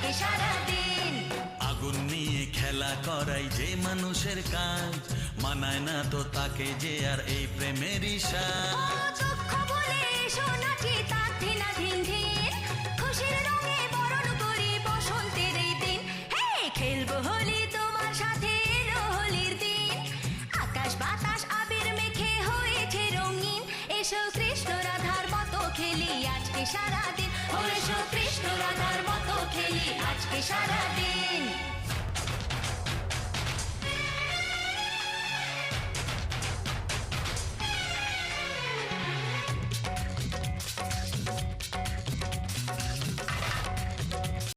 আজকে সারাদিন। আগুন নিয়ে খেলা করাই যে মানুষের কাজ, মানায় না তো তাকে যে আর এই প্রেমেরই সাজ। ও দুঃখ ভুলে এসো নাচি তার ধিনাধিন ধিন, খুশির রঙে বরণ করি বসন্তের এই দিন। হে খেলবো হোলি তোমার সাথে, এলো হোলির দিন। আকাশ বাতাস আবির মেখে হয়েছে রঙিন, এসো কৃষ্ণ রাধার মতো খেলি আজকে সারাদিন। ও এসো কৃষ্ণ রাধার